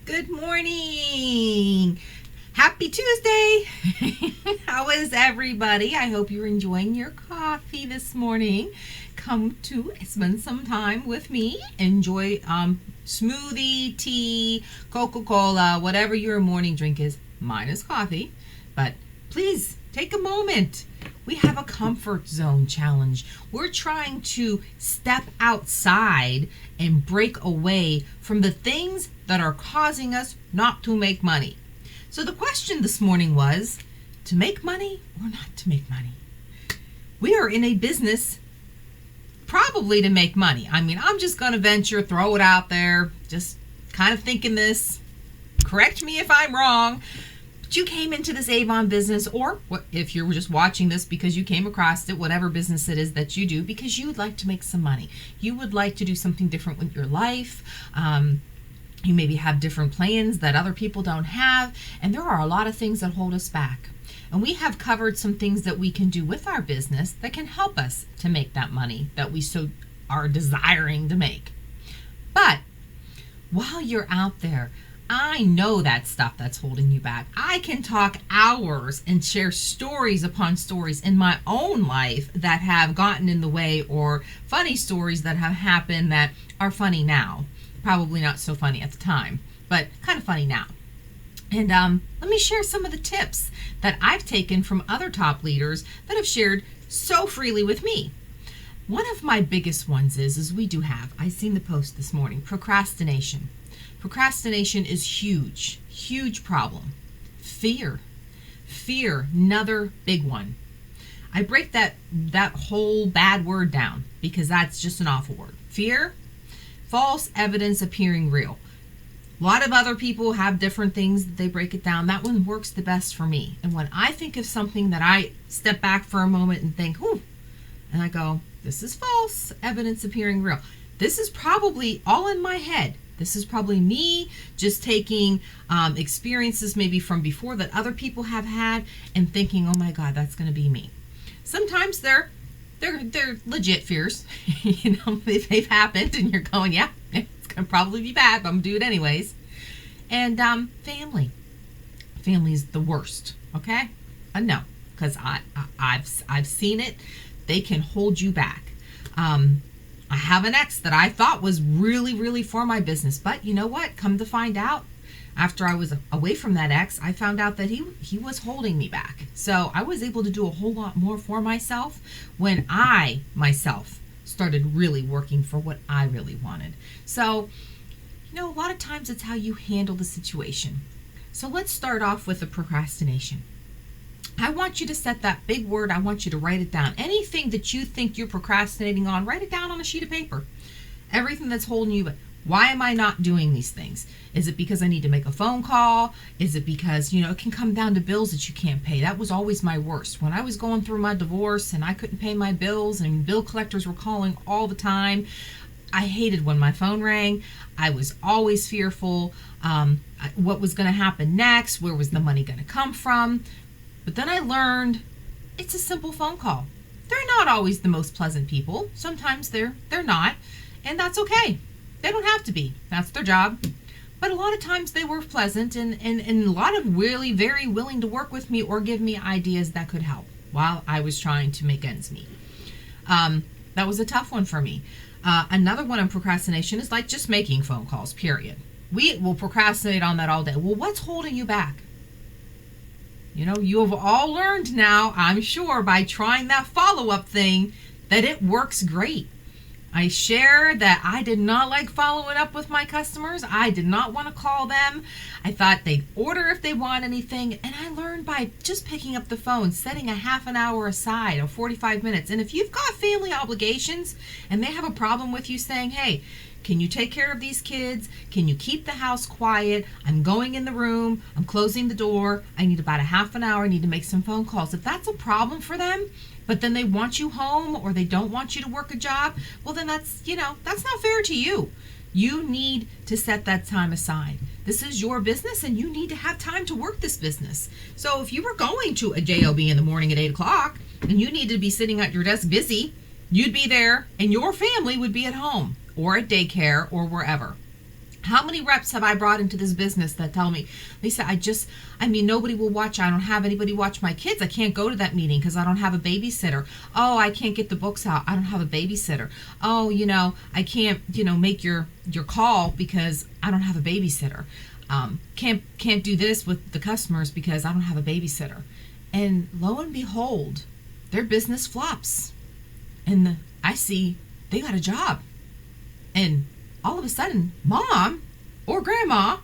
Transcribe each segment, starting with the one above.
Good morning. Happy Tuesday. How is everybody? I hope you're enjoying your coffee this morning. Come to spend some time with me. Enjoy smoothie, tea, Coca-Cola, whatever your morning drink is. Mine is coffee. But please take a moment. We have a comfort zone challenge. We're trying to step outside and break away from the things that are causing us not to make money. So the question this morning was, to make money or not to make money? We are in a business probably to make money. I mean, I'm just going to venture, throw it out there, just kind of thinking this. Correct me if I'm wrong. You came into this Avon business, or if you're just watching this because you came across it, whatever business it is that you do, because you would like to make some money. You would like to do something different with your life. You maybe have different plans that other people don't have, and there are a lot of things that hold us back. And we have covered some things that we can do with our business that can help us to make that money that we so are desiring to make. But while you're out there, I know that stuff that's holding you back. I can talk hours and share stories upon stories in my own life that have gotten in the way, or funny stories that have happened that are funny now. Probably not so funny at the time, but kind of funny now. And let me share some of the tips that I've taken from other top leaders that have shared so freely with me. One of my biggest ones is I've seen the post this morning, procrastination. Procrastination is huge problem. Fear, another big one. I break that whole bad word down because that's just an awful word. Fear, false evidence appearing real. A lot of other people have different things that they break it down. That one works the best for me. And when I think of something that I step back for a moment and think, and I go, this is false evidence appearing real. This is probably all in my head. This is probably me just taking experiences maybe from before that other people have had and thinking, oh my God, that's going to be me. Sometimes they're legit fears. If they've happened and you're going, yeah, it's going to probably be bad, but I'm going to do it anyways. And family. Family is the worst, okay? No, because I've seen it. They can hold you back. I have an ex that I thought was really for my business, but you know what? Come to find out, after I was away from that ex, I found out that he was holding me back. So I was able to do a whole lot more for myself when I myself started really working for what I really wanted. So, a lot of times it's how you handle the situation. So let's start off with the procrastination. I want you to set that big word. I want you to write it down. Anything that you think you're procrastinating on, write it down on a sheet of paper. Everything that's holding you back. Why am I not doing these things? Is it because I need to make a phone call? Is it because, it can come down to bills that you can't pay? That was always my worst. When I was going through my divorce and I couldn't pay my bills and bill collectors were calling all the time, I hated when my phone rang. I was always fearful. What was going to happen next? Where was the money going to come from? But then I learned it's a simple phone call. They're not always the most pleasant people. Sometimes they're not, and that's okay. They don't have to be. That's their job. But a lot of times they were pleasant and a lot of really very willing to work with me or give me ideas that could help while I was trying to make ends meet. That was a tough one for me. Another one on procrastination is like just making phone calls, period. We will procrastinate on that all day. Well, what's holding you back? You have all learned now, I'm sure, by trying that follow-up thing, that it works great. I share that I did not like following up with my customers. I did not want to call them. I thought they'd order if they want anything. And I learned by just picking up the phone, setting a half an hour aside or 45 minutes. And if you've got family obligations and they have a problem with you saying, hey, can you take care of these kids? Can you keep the house quiet? I'm going in the room. I'm closing the door. I need about a half an hour. I need to make some phone calls. If that's a problem for them, but then they want you home or they don't want you to work a job, well, then that's not fair to you. You need to set that time aside. This is your business and you need to have time to work this business. So if you were going to a job in the morning at 8 o'clock and you needed to be sitting at your desk busy, you'd be there and your family would be at home or at daycare or wherever. How many reps have I brought into this business that tell me, Lisa, nobody will watch. I don't have anybody watch my kids. I can't go to that meeting because I don't have a babysitter. Oh, I can't get the books out. I don't have a babysitter. Oh, I can't, make your call because I don't have a babysitter. Can't do this with the customers because I don't have a babysitter. And lo and behold, their business flops. And I see they got a job. And all of a sudden, mom or grandma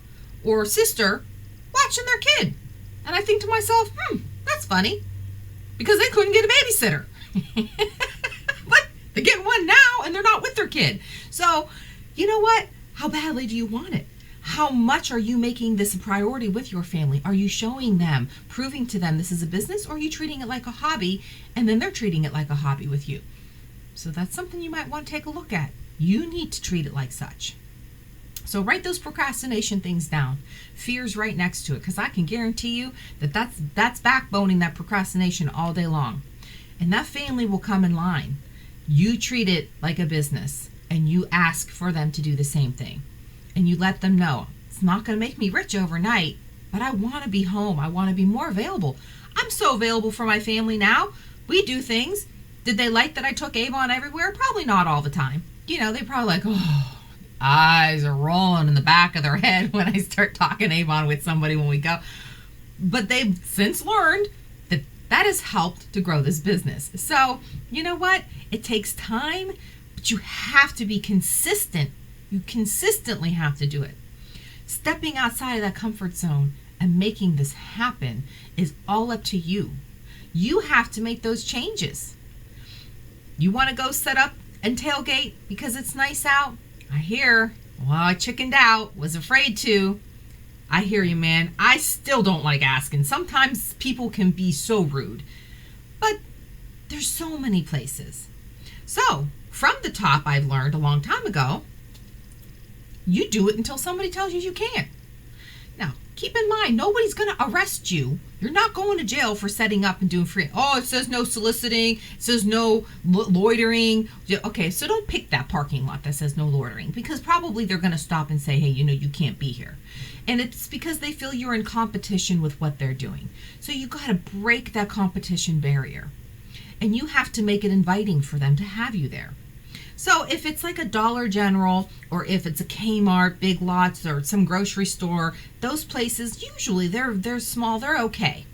or sister watching their kid. And I think to myself, that's funny. Because they couldn't get a babysitter. But they're getting one now and they're not with their kid. So, you know what? How badly do you want it? How much are you making this a priority with your family? Are you showing them, proving to them this is a business, or are you treating it like a hobby and then they're treating it like a hobby with you? So that's something you might want to take a look at. You need to treat it like such. So write those procrastination things down. Fear's right next to it, because I can guarantee you that's backboning that procrastination all day long. And that family will come in line. You treat it like a business and you ask for them to do the same thing. And you let them know, it's not going to make me rich overnight, but I want to be home. I want to be more available. I'm so available for my family now. We do things. Did they like that I took Avon everywhere? Probably not all the time. They probably like, oh, eyes are rolling in the back of their head when I start talking Avon with somebody when we go. But they've since learned that has helped to grow this business. So, you know what? It takes time, but you have to be consistent. You consistently have to do it. Stepping outside of that comfort zone and making this happen is all up to you. You have to make those changes. You want to go set up and tailgate because it's nice out? I chickened out, was afraid to. I hear you, man. I still don't like asking. Sometimes people can be so rude, but there's so many places. So from the top, I've learned a long time ago, you do it until somebody tells you can't. Now, keep in mind, nobody's going to arrest you. You're not going to jail for setting up and doing free. Oh, it says no soliciting. It says no loitering. Okay, so don't pick that parking lot that says no loitering, because probably they're going to stop and say, hey, you can't be here. And it's because they feel you're in competition with what they're doing. So you got to break that competition barrier. And you have to make it inviting for them to have you there. So if it's like a Dollar General, or if it's a Kmart, Big Lots, or some grocery store, those places, usually they're small, they're okay.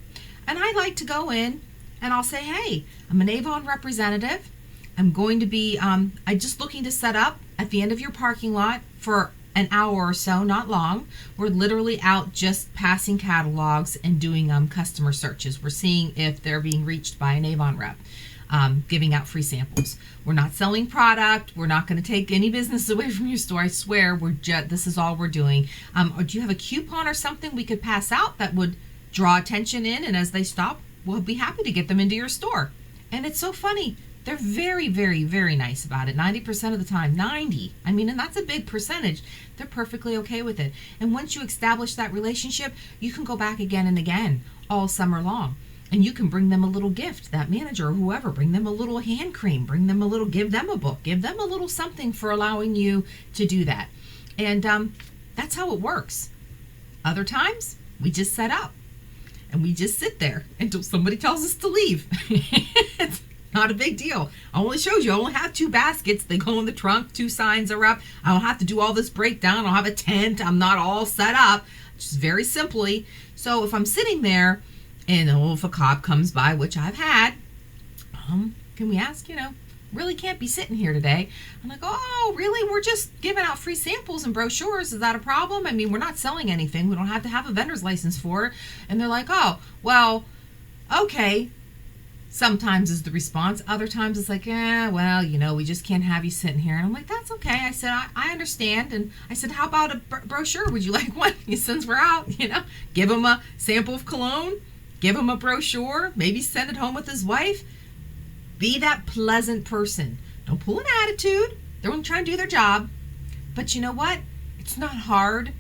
And I like to go in and I'll say, hey, I'm an Avon representative. I'm going to be, I'm just looking to set up at the end of your parking lot for an hour or so, not long. We're literally out just passing catalogs and doing customer searches. We're seeing if they're being reached by an Avon rep. Giving out free samples. We're not selling product. We're not going to take any business away from your store. I swear, this is all we're doing. Or do you have a coupon or something we could pass out that would draw attention in, and as they stop, we'll be happy to get them into your store. And it's so funny. They're very, very, very nice about it. 90% of the time. 90. And that's a big percentage. They're perfectly okay with it. And once you establish that relationship, you can go back again and again all summer long. And you can bring them a little gift, that manager or whoever, bring them a little hand cream, give them a book, give them a little something for allowing you to do that. And that's how it works. Other times, we just set up and we just sit there until somebody tells us to leave. It's not a big deal. I only showed you, I only have 2 baskets. They go in the trunk, 2 signs are up. I don't have to do all this breakdown. I don't have a tent. I'm not all set up. Just very simply. So if I'm sitting there, and if a cop comes by, which I've had, can we ask, really can't be sitting here today. I'm like, oh, really? We're just giving out free samples and brochures. Is that a problem? We're not selling anything. We don't have to have a vendor's license for it. And they're like, oh, well, okay. Sometimes is the response. Other times it's like, we just can't have you sitting here. And I'm like, that's okay. I said, I understand. And I said, how about a brochure? Would you like one? Since we're out, give them a sample of cologne. Give him a brochure, maybe send it home with his wife. Be that pleasant person. Don't pull an attitude. They're going to try and do their job. But you know what? It's not hard.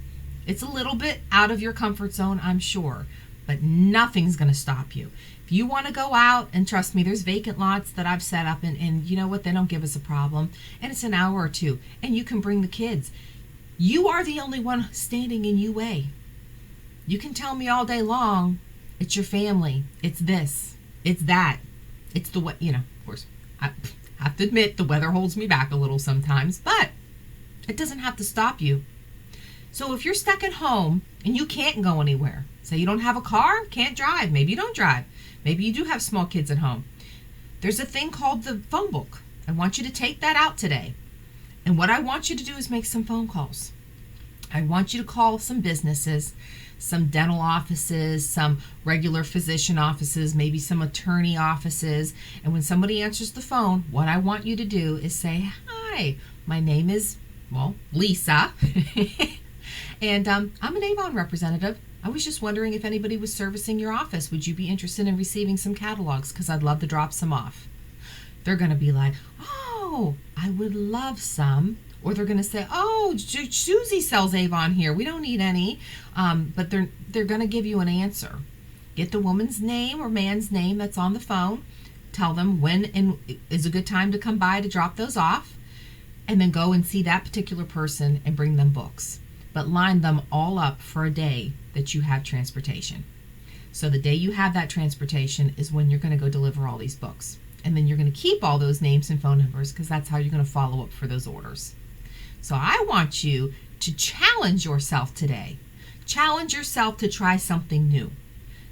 It's a little bit out of your comfort zone, I'm sure. But nothing's going to stop you. If you want to go out, and trust me, there's vacant lots that I've set up, and you know what? They don't give us a problem. And it's an hour or 2. And you can bring the kids. You are the only one standing in your way. You can tell me all day long, it's your family, it's this, it's that, it's the way, of course, I have to admit the weather holds me back a little sometimes, but it doesn't have to stop you. So if you're stuck at home and you can't go anywhere, say you don't have a car, can't drive, maybe you don't drive, maybe you do have small kids at home, there's a thing called the phone book. I want you to take that out today. And what I want you to do is make some phone calls. I want you to call some businesses, some dental offices, some regular physician offices, maybe some attorney offices. And when somebody answers the phone, what I want you to do is say, hi, my name is, Lisa. And I'm an Avon representative. I was just wondering if anybody was servicing your office. Would you be interested in receiving some catalogs? Because I'd love to drop some off. They're going to be like, oh, I would love some. Or they're going to say, oh, Susie sells Avon here. We don't need any. But they're going to give you an answer. Get the woman's name or man's name that's on the phone. Tell them when is a good time to come by to drop those off. And then go and see that particular person and bring them books. But line them all up for a day that you have transportation. So the day you have that transportation is when you're going to go deliver all these books. And then you're going to keep all those names and phone numbers because that's how you're going to follow up for those orders. So I want you to challenge yourself today. Challenge yourself to try something new,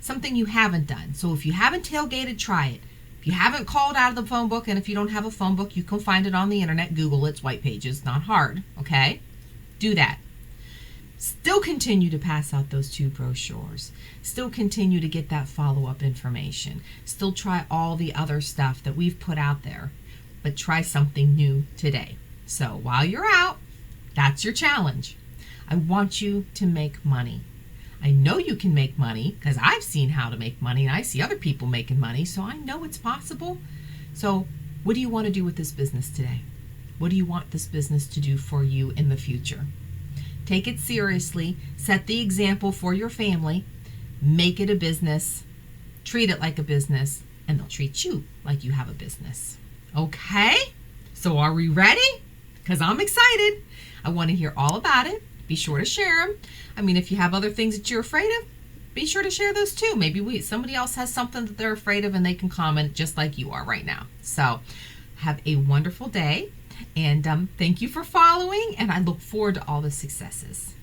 something you haven't done. So if you haven't tailgated, try it. If you haven't called out of the phone book, and if you don't have a phone book, you can find it on the internet. Google it's White Pages, not hard, okay? Do that. Still continue to pass out those 2 brochures. Still continue to get that follow-up information. Still try all the other stuff that we've put out there, but try something new today. So while you're out, that's your challenge. I want you to make money. I know you can make money because I've seen how to make money and I see other people making money, so I know it's possible. So what do you want to do with this business today? What do you want this business to do for you in the future? Take it seriously. Set the example for your family. Make it a business. Treat it like a business, and they'll treat you like you have a business. Okay? So are we ready? Because I'm excited. I want to hear all about it. Be sure to share them. I mean, if you have other things that you're afraid of, be sure to share those too. Maybe somebody else has something that they're afraid of and they can comment just like you are right now. So have a wonderful day. And thank you for following, and I look forward to all the successes.